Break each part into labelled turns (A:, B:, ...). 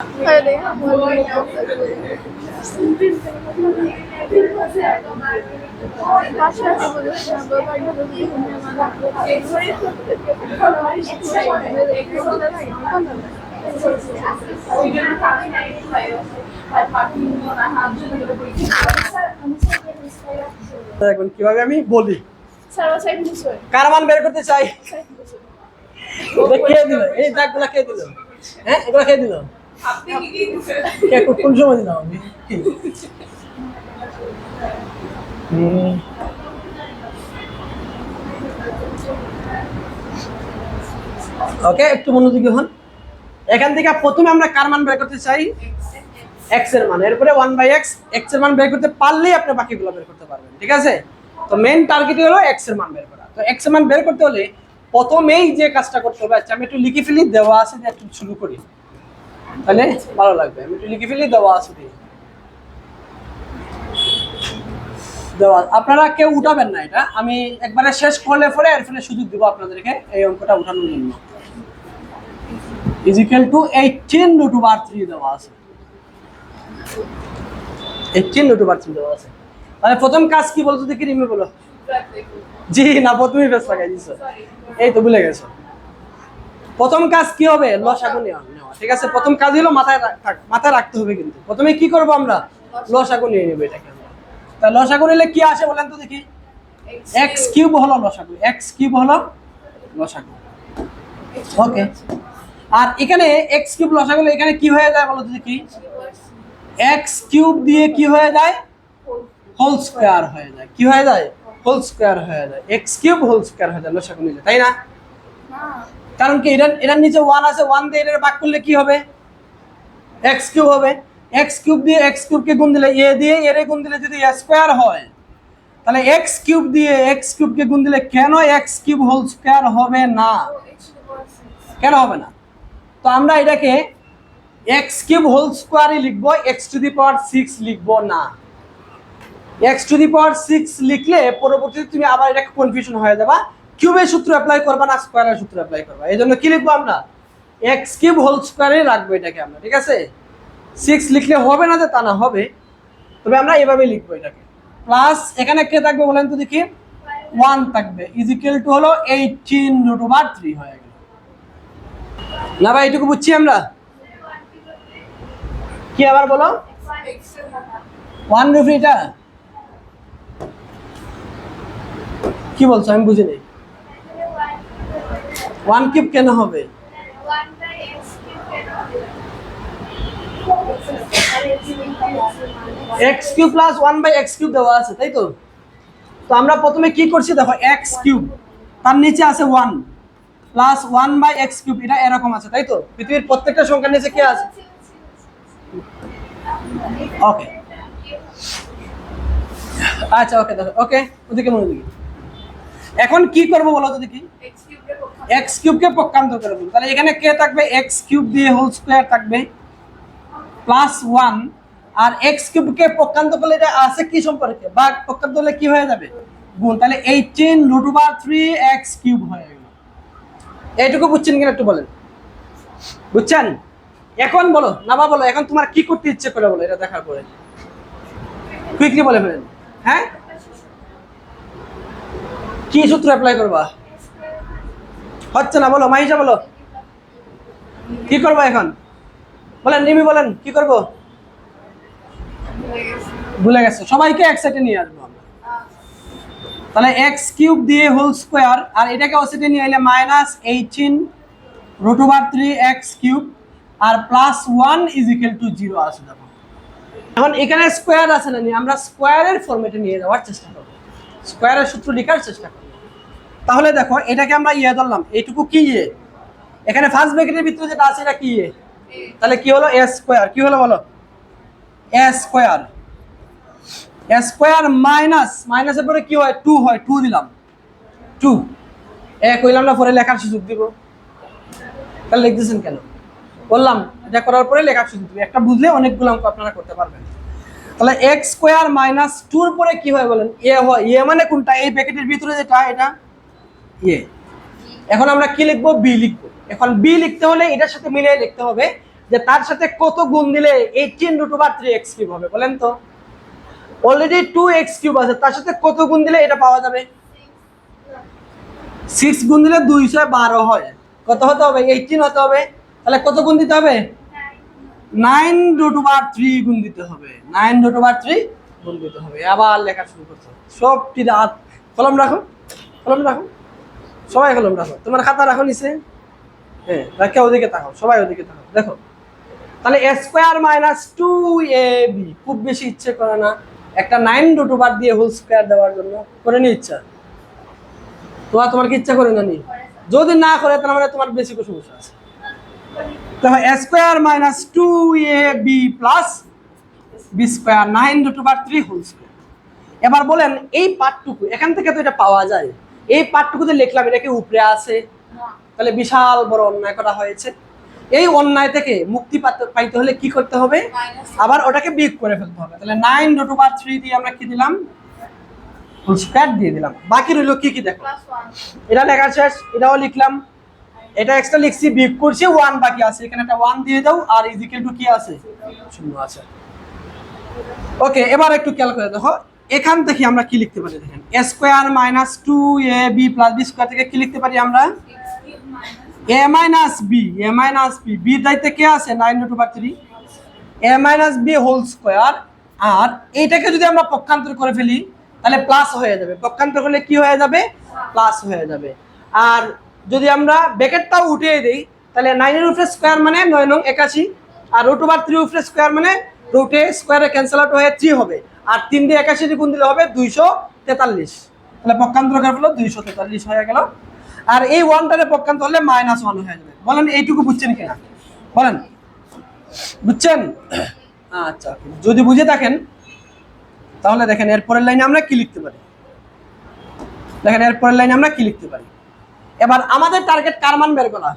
A: এখন কিভাবে আমি বলি কার মান বের করতে চাই? কে দিল এই দাগগুলা? কে দিল? হ্যাঁ, এগুলা কে দিল? আপনি কি দিছেন? কোন সময় দিলাম আমি? ওকে, একটু মনোযোগী হন। এখান থেকে প্রথমে আমরা কার মান বের করতে চাই? এক্স এর মান। এরপরে 1/x, এক্স এর মান বের করতে পারলেই আপনি বাকিগুলো বের করতে পারবেন। ঠিক আছে? তো মেইন টার্গেট হলো এক্স এর মান বের করা। তো এক্স এর মান বের করতে হলে প্রথমেই যে কাজটা করতে হবে, আচ্ছা আমি একটু লিখে ফেলি, দেওয়া আছে যে একটু শুরু করি, তাহলে ভালো লাগবে। আমি একটু লিখে ফেলি, দেওয়া আছে দেওয়া। আপনারা কেউ উঠাবেন না, এটা আমি একবারে শেষ করলে পরে এর ফলে সুযোগ দিব আপনাদেরকে এই অঙ্কটা উঠানোর জন্য। ইজিক্যাল টু 18√3 দেওয়া আছে। 18√3 দেওয়া আছে। তাহলে প্রথম কাজ কি বলতো দেখি, রিমি বলো। জি না, প্রথমেই বেশ লাগাই দিছো, এই তো ভুলে গেছো। প্রথম কাজ কি হবে? লসাগু নেওয়া। ঠিক আছে, প্রথম কাজ হলো মাথায় রাখতে হবে। কিন্তু প্রথমে কি করব আমরা? লসাগু নিয়ে নেব এটাকে। তা লসাগু নিলে কি আসে বলেন তো দেখি? x³ হলো লসাগু, x³ হলো লসাগু। ওকে, আর এখানে x³ লসাগু হলে এখানে কি হয়ে যায় বলো তো দেখি? x³ দিয়ে কি হয়ে যায়? হোল স্কয়ার হয়ে যায়। কি হয়ে যায়? হোল স্কয়ার হয়ে যায়। x³ হোল স্কয়ার হয়ে যায় লসাগু নিলে, তাই না? কারণ কি এটার নিচে 1 আছে, 1 দিয়ে এর ভাগ করলে কি হবে? x³ হবে। x³ দিয়ে x³ কে গুণ দিলে, a দিয়ে এর গুণ দিলে যদি a স্কয়ার হয়, তাহলে x³ দিয়ে x³ কে গুণ দিলে কেন x³ হোল স্কয়ার হবে না? কেন হবে না? তো আমরা এটাকে x³ হোল স্কয়ারই লিখবো, x⁶ লিখবো না। x⁶ লিখলে পরবর্তীতে তুমি আবার এটা কনফিউশন হয়ে যাবে। কিউবের সূত্র অ্যাপ্লাই করবা না স্কয়ারের সূত্র অ্যাপ্লাই করবা। এইজন্য কি লিখবো আমরা? x³ হোল স্কয়ারই রাখবো এটাকে আমরা। ঠিক আছে, 6 লিখলে হবে না যে তা না, হবে, তবে আমরা এভাবে লিখবো এটাকে। প্লাস এখানে কে থাকবে বলেন তো দেখি? 1 থাকবে। ইজিক্যাল টু হলো 18√3 হয়ে গেল। না ভাই, এটুকু বুঝছি আমরা? কি আবার বলো? 1 এটা কি বলছো? আমি বুঝিনি। 1³ কেন হবে? x³ প্লাস 1/x³ দেওয়া আছে, তাই তো? তো আমরা প্রথমে কি করছি দেখো, x³ তার নিচে আছে 1 প্লাস 1/x³, এটা এরকম আছে, তাই তো? পৃথিবীর প্রত্যেকটা সংখ্যার নিচে কি আছে? ওকে, আচ্ছা ওকে দেখো, ওকে ওদিকে মনোযোগী। এখন কি করব বলো তো দেখি? x³ কে পক্ষান্তর করে দেব। তাহলে এখানে কে থাকবে? x³ দিয়ে হোল স্কয়ার থাকবে প্লাস 1, আর x³ কে পক্ষান্তর করলে এটা আছে কি সম্পর্কে? ভাগ, পক্ষান্তর করলে কি হয়ে যাবে? গুণ। তাহলে 18√3 x³ হয়ে গেল। এইটুকু বুঝছেন কিনা একটু বলেন? বুঝছেন? এখন বলো না বা বলো, এখন তোমার কি করতে ইচ্ছে করে বলো, এটা দেখার পরে কুইকলি বলে ফেলেন। হ্যাঁ, কি সূত্র অ্যাপ্লাই করবা? হচ্ছে না, বলো মাহিশা, বলো কি করবো এখন? বলেন রিমি, বলেন কি করব? ভুলে গেছে? সবাইকে এক সাইডে নিয়ে আসবো আমরা। তাহলে x³ দিয়ে হোল স্কয়ার, আর এটাকে ও সাইডে নিয়ে এলে -18√3 x³ আর প্লাস 1 ইজিক্যাল টু 0 আছে। দেখো এখন এখানে স্কয়ার আছে না, আমরা স্কয়ারের ফরম্যাটে নিয়ে যাওয়ার চেষ্টা করব, স্কয়ারের সূত্র লেখার চেষ্টা করব। তাহলে দেখো এটাকে আমরা ধরলাম, এইটুকু কি এখানে ফার্স্ট ব্র্যাকেটের ভিতরে যেটা আছে এটা কি? তাহলে কি হলো? a square. কি হলো বলো? a square. a স্কয়ার মাইনাসের পরে কি হয়? 2 হয়। 2 দিলাম, 2 কইলাম না, পরে লেখার সুযোগ দিব। তাহলে লিখতেছেন কেন? বললাম এটা করার পরে লেখার সুযোগ দিব। একটা বুঝলে অনেকগুলো অঙ্ক আপনারা করতে পারবেন। তাহলে x স্কয়ার মাইনাস 2 এর পরে কি হয় বলেন? a হয়। a মানে কোনটা? এই ব্র্যাকেটের ভিতরে যেটা, এটা a। এখন আমরা কি লিখবো? b লিখবো। এখন b লিখতে হলে এটার সাথে মিলিয়ে লিখতে হবে, যে তার সাথে কত গুণ দিলে 18√3x কিউব হবে বলেন তো? অলরেডি 2x কিউব আছে, তার সাথে কত গুণ দিলে এটা পাওয়া যাবে? 6 গুণ দিলে 212 হয়। কত হতে হবে? 18 হতে হবে। তাহলে কত গুণ দিতে হবে? 9√3 গুণ দিতে হবে। 9√3 গুণ দিতে হবে। আবার লেখা শুরু করছো। সবটি রাত কলম রাখো, কলম রাখো, সবাই কলম রাখো। তোমার খাতা রাখো নিচে। হ্যাঁ, রাখে ওদিকে তাকাও, সবাই ওদিকে তাকাও। দেখো তাহলে a স্কয়ার মাইনাস 2ab, খুব বেশি ইচ্ছে করে না একটা 9√3 দিয়ে হোল স্কয়ার দেওয়ার জন্য? করে নি ইচ্ছা? তোমার কি ইচ্ছা করে না নি? যদি না করে তাহলে মানে তোমার বেশি কোনো সমস্যা আছে। তাহলে a square minus 2ab plus b square 9√3 whole square. এবার বলেন এই পার্টটুকু এখান থেকে তো এটা পাওয়া যায়, এই পার্টটুকুতে লিখলাম এটা কি উপরে আছে? তাহলে বিশাল বড় অন্যায় করা হয়েছে। এই অন্যায় থেকে মুক্তি পাইতে হলে কি করতে হবে? আবার ওটাকে বিয়োগ করে ফেলতে হবে। তাহলে 9√3 দিয়ে আমরা কি দিলাম? হোল স্কয়ার দিয়ে দিলাম। বাকি রইল কি কি দেখো, এটা লেখা শেষ, এটাও লিখলাম, এটা এক্সট্রা লিখছি, বিয়োগ করছি, 1 বাকি আছে, এখানে একটা 1 দিয়ে দাও, আর ইজিক্যাল টু কি আছে? 0 আছে। ওকে, এবার একটু খেয়াল করে দেখো এখান থেকে আমরা কি লিখতে পারি দেখেন, a square minus 2ab plus b square থেকে কি লিখতে পারি আমরা? a minus b, a minus b, b দাইতে কে আছে? 9√3, a minus b whole square. আর এইটাকে যদি আমরা পক্ষান্তর করে ফেলি তাহলে প্লাস হয়ে যাবে, পক্ষান্তর করলে কি হয়ে যাবে? প্লাস হয়ে যাবে। আর যদি আমরা ব্র্যাকেটটাও উঠিয়ে দেই তাহলে 9 এর উপরে স্কয়ার মানে 9 নং 81, আর √3 উপরে স্কয়ার মানে রুটে স্কয়ারে ক্যান্সেল আউট হয়ে 3 হবে, আর 3 দিয়ে 81 গুণ দিলে হবে 243। তাহলে পক্ষান্তর করে ফেলো 243 হয়ে গেল। আর এই 1টারে পক্ষান্তর হলে -1 হয়ে যাবে। বলেন এইটুকু বুঝছেন কিনা? বলেন বুঝছেন? আচ্ছা, যদি বুঝে থাকেন তাহলে দেখেন এরপরের লাইনে আমরা কি লিখতে পারি। দেখেন এরপরের লাইনে আমরা কি লিখতে পারি। এবার আমাদের টার্গেট কার মান বের করা?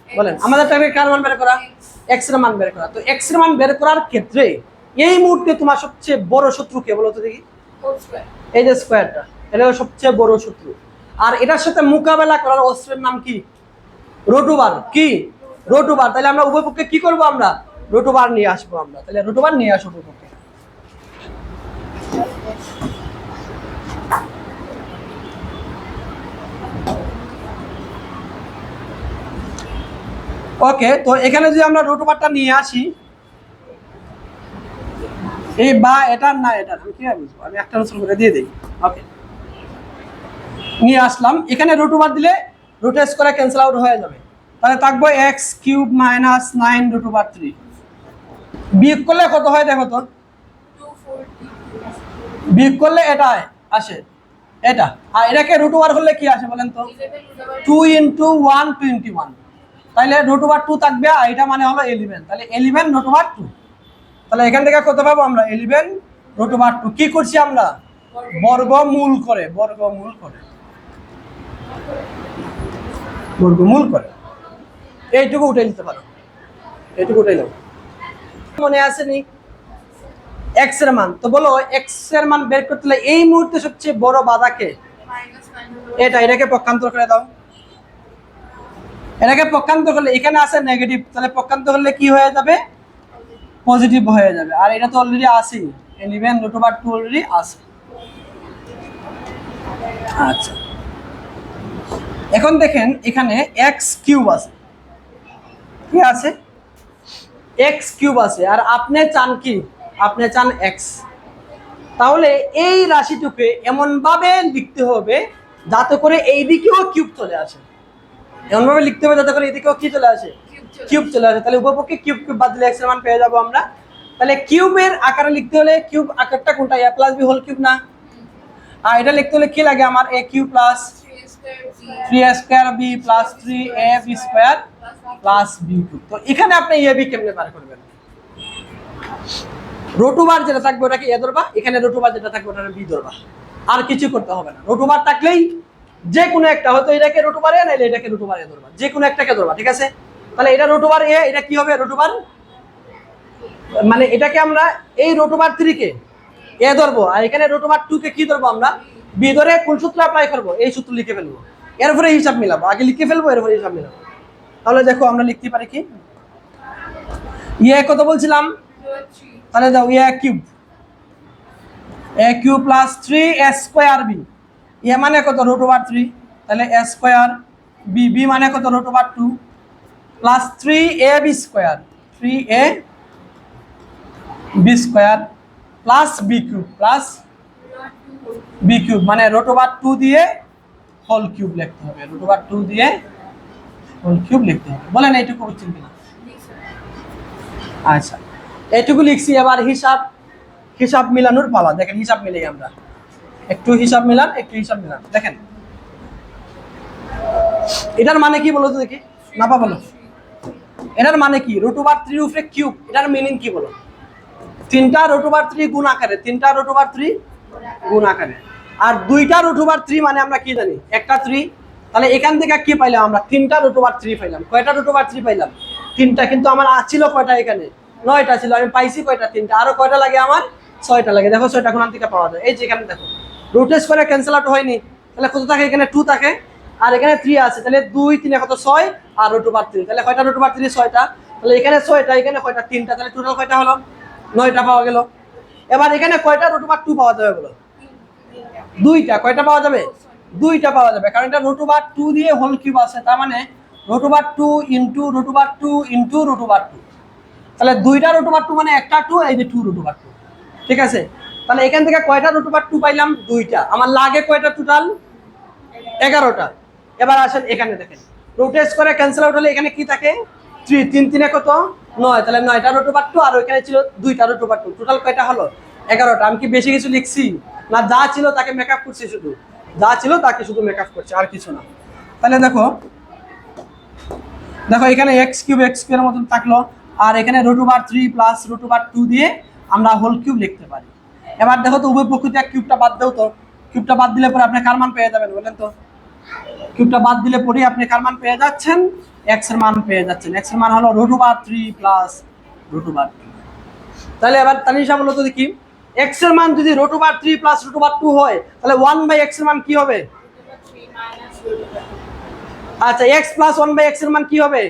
A: বলেন আমাদের টার্গেট কার মান বের করা? x এর মান বের করা। তো x এর মান বের করার ক্ষেত্রে এই মুহূর্তে তোমার সবচেয়ে বড় শত্রু কে বলো তো দেখি? এই যে স্কয়ারটা, এটা সবচেয়ে বড় শত্রু। আর এটার সাথে মোকাবেলা করার অস্ত্রের নাম কি? √2। কি? √2। তাহলে আমরা উভয় পক্ষে কি করব? আমরা √2 নিয়ে আসবো। আমরা তাহলে √2 নিয়ে আসবো উভয় পক্ষে। ওকে, তো এখানে যদি আমরা √2টা নিয়ে আসি, এই বা এটা না এটা আমি কি বুঝবো? আমি একটা আনসার করে দিয়ে দেই। ওকে, নিয়ে আসলাম, এখানে √2 দিলে √s করে ক্যান্সেল আউট হয়ে যাবে। তাহলে থাকবো x³ মাইনাস 9√3। বিয়োগ করলে কত হয় দেখো তো? 240। বিয়োগ করলে এটা আসে এটা, আর এটাকে √2 করলে কি আসে বলেন তো? 2 × 1 21। তাহলে √2 থাকবে, আর এটা মানে হলো 11। তাহলে 11√2। তাহলে এখান থেকে কত পাবো আমরা? 11√2। কি করছি আমরা? বর্গমূল করে, বর্গমূল করে, বর্গমূল করে এইটুকু উঠে নিতে পারো, এইটুকু উঠে নাও। মনে আছে নি x এর মান? তো বলো x এর মান বের করতে হলে এই মুহূর্তে সবচেয়ে বড় বাধা কে? এটাকে পক্ষান্তর করে দাও। এটাকে পক্ষান্তর করলে এখানে আছে নেগেটিভ, তাহলে পক্ষান্তর করলে কি হয়ে যাবে? পজিটিভ হয়ে যাবে। আর এটা তো অলরেডি আছে, 11√2 অলরেডি আছে। আচ্ছা, এখন দেখেন এখানে x³ আছে, কি আছে? x³ আছে, আর আপনি চান কি? আপনি চান x। তাহলে এই রাশিটুকে এমন ভাবে লিখতে হবে যাতে করে এই দিকেও কিউব চলে আসে, এমন ভাবে লিখতে হবে যাতে করে এই দিকেও কি চলে আসে? কিউব চলে আসে। তাহলে উভয়পক্ষে কিউব কিউব বাদ দিলে x এর মান পেয়ে যাবো আমরা। তাহলে কিউবের আকারে লিখতে হলে কিউব আকারটা কোনটা? a + b হোল কিউব না? আর এটা লিখতে হলে কি লাগে আমার? a³ plus 3a² b plus 3ab² plus b²। তো এখানে আপনি ab কেমনে বার করবেন? √2 যেটা থাকবে ওটাকে a ধরবা, এখানে √2 যেটা থাকবে ওটাকে b ধরবা, আর কিছু করতে হবে না। √2 থাকলেই যে কোনো একটা, হয়তো এটাকে √2 এ নাইলে এটাকে √2 এ ধরবা, যে কোনো একটাকে ধরবা, ঠিক আছে? তাহলে এটা √2 এ, এটা কি হবে? √2 মানে এটাকে আমরা এই √3 কে a ধরবো, আর এখানে √2 কে কি ধরবো? আমরা b ধরে কোন সূত্র অ্যাপ্লাই করবো? এই সূত্র লিখে ফেলবো, এরপরে হিসাব মিলাবো। আগে লিখে ফেলবো, এরপরে হিসাব মিলাবো। তাহলে দেখো আমরা লিখতে পারি কি, ইয়ে কত বলছিলাম? তাহলে দাও এ কিউব, এ কিউব প্লাস 3 এ স্কোয়ার বি। এ মানে কত? √3। তাহলে এ স্কোয়ার বি, বি মানে কত? √2 plus 3ab square, 3ab square plus B cube, plus B cube মানে √2 দিয়ে হোল কিউব লিখতে হবে, √2 দিয়ে হোল কিউব লিখতে হবে। বলেন এইটুকু বুঝছেন কিনা? আচ্ছা, এইটুকু লিখছি। এবার হিসাব, হিসাব মিলানোর পালা। দেখেন হিসাব মিলাই আমরা, একটু হিসাব মিলান, একটু হিসাব মিলান। দেখেন এটার মানে কি বলো তো দেখি, না পা বলো। এটার মানে কি? √3 উপরে কিউব, এটার মিনিং কি বলো? 3টা √3 গুণ আকারে, 3টা √3 গুণ আকারে। আর 2টা √3 মানে আমরা কি জানি? একটা 3। তাহলে এখান থেকে কি পাইলাম আমরা? 3টা √3 পাইলাম। কয়টা √3 পাইলাম? 3টা। কিন্তু আমার ছিল কয়টা? এখানে 9টা ছিল, আমি পাইছি কয়টা? 3টা। আরো কয়টা লাগে আমার? 6টা লাগে। দেখো 6টা কোন থেকে পাওয়া যায়? এই যে এখানে দেখো, রুট স্কয়ারে ক্যান্সেল আউট হয়নি, তাহলে কত থাকে? এখানে 2 থাকে, আর এখানে 3 আছে। তাহলে 2 3 কত? 6 আর √3। তাহলে কয়টা √3? 6টা। তাহলে এখানে 6টা, এখানে কয়টা? 3টা। তাহলে টোটাল কয়টা হলো? 9টা পাওয়া গেল। এবার এখানে কয়টা √2 পাওয়া যাবে বলো? 2টা। কয়টা পাওয়া যাবে? 2টা পাওয়া যাবে, কারণ এটা √2 দিয়ে হোল কিউব আছে। তার মানে √2 ইনটু √2 ইনটু √2। তাহলে 2টা √2 মানে একটা 2, এই যে 2 √2। ঠিক আছে? তাহলে এখান থেকে কয়টা √2 পাইলাম? 2টা। আমার লাগে কয়টা টোটাল? 11টা। এবার আসেন এখানে দেখেন, রুট স্কয়ারে ক্যান্সেল আউট হলে এখানে কি থাকে? 3, 3 3 কত? 9। তাহলে 9টা √2 আর ওইখানে ছিল 2টা √2। টোটাল কয়টা হলো? 11টা। আমি কি বেশি কিছু লিখছি? না, যা ছিল তাকে মেকআপ করছি, শুধু যা ছিল তাকে শুধু মেকআপ করছি, আর কিছু না। তাহলে দেখো, দেখো এখানে x³ এর মতন থাকলো, আর এখানে √3 প্লাস √2 দিয়ে আমরা হোল কিউব লিখতে পারি। এবার দেখো তো উভয় পক্ষ থেকে কিউবটা বাদ দাও তো। কিউবটা বাদ দিলে পরে আপনি কার মান পেয়ে যাবেন বলেন তো? কিউবটা বাদ দিলে পরে আপনি কার মান পেয়ে যাচ্ছেন? x এর মান পেয়ে যাচ্ছেন। x এর মান হলো √3 প্লাস √2। তাহলে এবার তাহলে হিসাব হলো তো দেখি, x এর মান যদি √3 প্লাস √2 হয়, তাহলে 1/x এর মান কি হবে? আচ্ছা, x প্লাস 1/x এর মান কি হবে?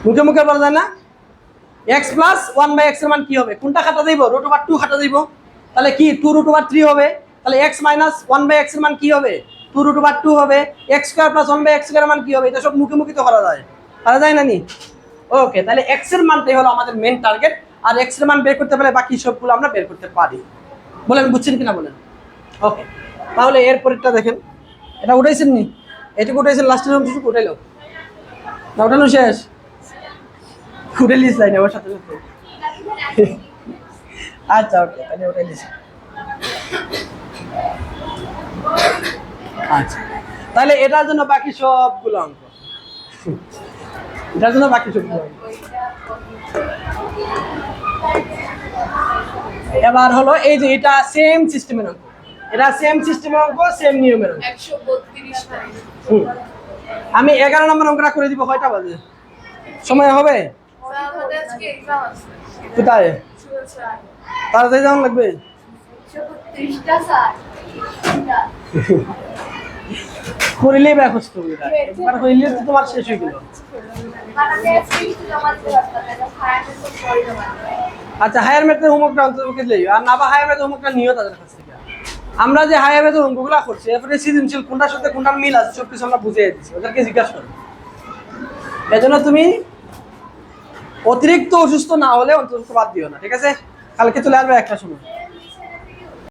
A: মুখে মুখে বলা যায় না? x প্লাস 1/x এর মান কি হবে? কোনটা খাতা দিব? √2 খাতা দিব। তাহলে কি 2√3 হবে। তাহলে x মাইনাস 1/x এর মান কি হবে? 2√2 হবে। x স্কয়ার প্লাস 1/x এর মান কি হবে? এটা সব মুখে মুখে তো করা যায়, করা যায় না নি? ওকে, তাহলে x এর মানটাই হলো আমাদের মেন টার্গেট। আর x এর মান বের করতে পারলে বাকি সবগুলো আমরা বের করতে পারি। বলেন বুঝছেন কিনা বলেন? ওকে, তাহলে এর পরেরটা দেখেন। এটা উঠাইছেন নি? এটুকু উঠাইছেন, লাস্টের অংশটুকু উঠাইলো না? উঠানো শেষ? উঠে লিস লাইন আমার সাথে সাথে। আচ্ছা ওকে, তাহলে ওটাই লিস। আচ্ছা, তাহলে এটার জন্য বাকি সবগুলো অঙ্ক, এটার জন্য বাকি সবগুলো অঙ্ক। এবার হলো এই যে এটা সেম সিস্টেমের অঙ্ক, এটা সেম সিস্টেমের অঙ্ক, সেম নিয়মের অঙ্ক। 132 আমি 11 নম্বর অঙ্কটা করে দিব। কয়টা বাজে? সময় হবে? কোথায়? তাড়াতাড়ি যাওয়ান লাগবে। করিলেই ব্যাকস্ত একবার হইলে তো তোমার শেষ হয়ে গেল। আচ্ছা, হায়ার ম্যাথের হোমওয়ার্কটা অন্তর্ভুক্ত দিলেই, আর না বা হায়ার ম্যাথের হোমওয়ার্কটা নিও তাদের কাছ থেকে। আমরা যে হায়ার ম্যাথের অঙ্কগুলো করছি, এরপরে সৃজনশীল কোনটার সাথে কোনটার মিল আছে সব কিছু আমরা বুঝিয়ে দিচ্ছি, ওদেরকে জিজ্ঞাসা করো। এজন্য তুমি অতিরিক্ত অসুস্থ না হলে অন্তত বাদ দিও না, ঠিক আছে? কালকে চলে আসবে একটা সময়।